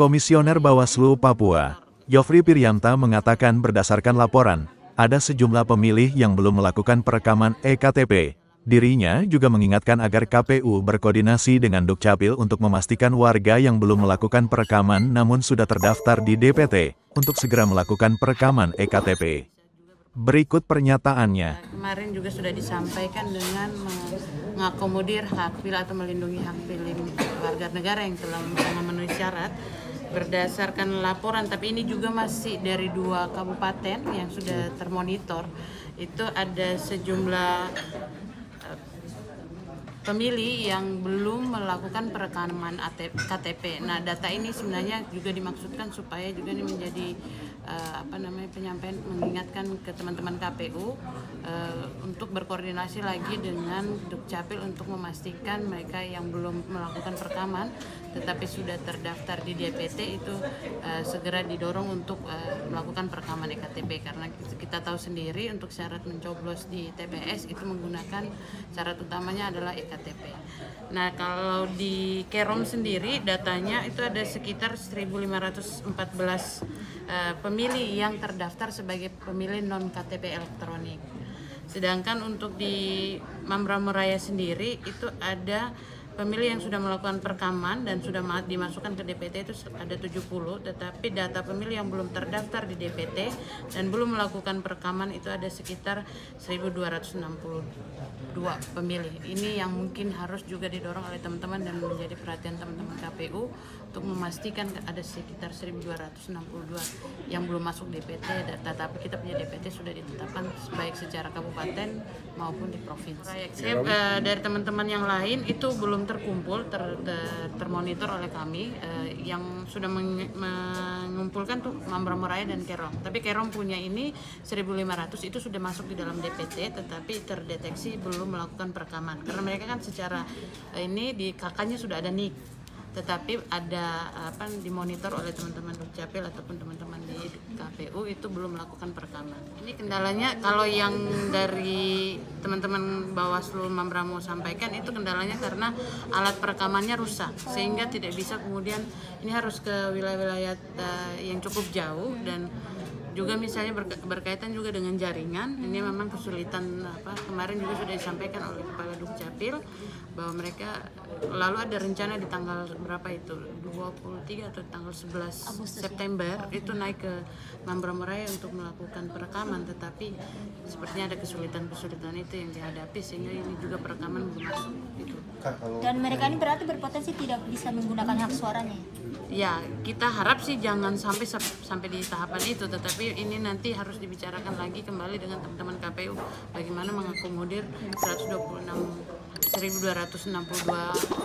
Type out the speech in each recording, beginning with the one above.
Komisioner Bawaslu Papua, Yofri Piryanta mengatakan berdasarkan laporan, ada sejumlah pemilih yang belum melakukan perekaman EKTP. Dirinya juga mengingatkan agar KPU berkoordinasi dengan Dukcapil untuk memastikan warga yang belum melakukan perekaman namun sudah terdaftar di DPT, untuk segera melakukan perekaman EKTP. Berikut pernyataannya. Kemarin juga sudah disampaikan dengan mengakomodir hak pilih atau melindungi hak pilih warga negara yang telah memenuhi syarat berdasarkan laporan, tapi ini juga masih dari 2 kabupaten yang sudah termonitor. Itu ada sejumlah pemilih yang belum melakukan perekaman KTP. Nah, data ini sebenarnya juga dimaksudkan supaya juga ini menjadi penyampaian, mengingatkan ke teman-teman KPU untuk berkoordinasi lagi dengan Dukcapil untuk memastikan mereka yang belum melakukan perekaman tetapi sudah terdaftar di DPT itu segera didorong untuk melakukan perekaman EKTP, karena kita tahu sendiri untuk syarat mencoblos di TPS itu menggunakan syarat utamanya adalah EKTP. Nah, kalau di Kerom sendiri datanya itu ada sekitar 1.514 pemilih yang terdaftar sebagai pemilih non KTP elektronik. Sedangkan untuk di Mambramo Raya sendiri itu ada pemilih yang sudah melakukan perekaman dan sudah dimasukkan ke DPT itu ada 70, tetapi data pemilih yang belum terdaftar di DPT dan belum melakukan perekaman itu ada sekitar 1.262 pemilih. Ini yang mungkin harus juga didorong oleh teman-teman dan menjadi perhatian teman-teman KPU untuk memastikan ada sekitar 1.262 yang belum masuk DPT, tetapi kita punya DPT sudah ditetapkan baik secara kabupaten maupun di provinsi. Dari teman-teman yang lain itu belum terkumpul, termonitor oleh kami, yang sudah mengumpulkan tuh Mambramo Raya dan Kerom. Tapi Kerom punya ini 1.500 itu sudah masuk di dalam DPT, tetapi terdeteksi belum melakukan perekaman. Karena mereka kan secara ini di kakaknya sudah ada NIK, tetapi ada dimonitor oleh teman-teman Dukcapil ataupun teman-teman di KPU itu belum melakukan perekaman. Ini kendalanya kalau yang dari teman-teman Bawaslu Mambramo sampaikan itu kendalanya karena alat perekamannya rusak sehingga tidak bisa kemudian ini harus ke wilayah-wilayah yang cukup jauh, dan juga misalnya berkaitan juga dengan jaringan. Ini memang kesulitan. Kemarin juga sudah disampaikan oleh Kepala Dukcapil bahwa mereka lalu ada rencana di tanggal berapa itu 23 atau tanggal 11 September itu naik ke Mambramo Raya untuk melakukan perekaman, tetapi sepertinya ada kesulitan itu yang dihadapi sehingga ini juga perekaman belum masuk gitu. Dan mereka ini berarti berpotensi tidak bisa menggunakan hak suaranya. Ya, kita harap sih jangan sampai di tahapan itu, tetapi ini nanti harus dibicarakan lagi kembali dengan teman-teman KPU bagaimana mengakomodir 1.262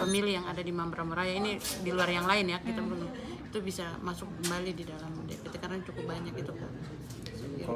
pemilih yang ada di Mambramo Raya ini di luar yang lain ya, kita belum itu bisa masuk kembali di dalam DPT karena cukup banyak itu.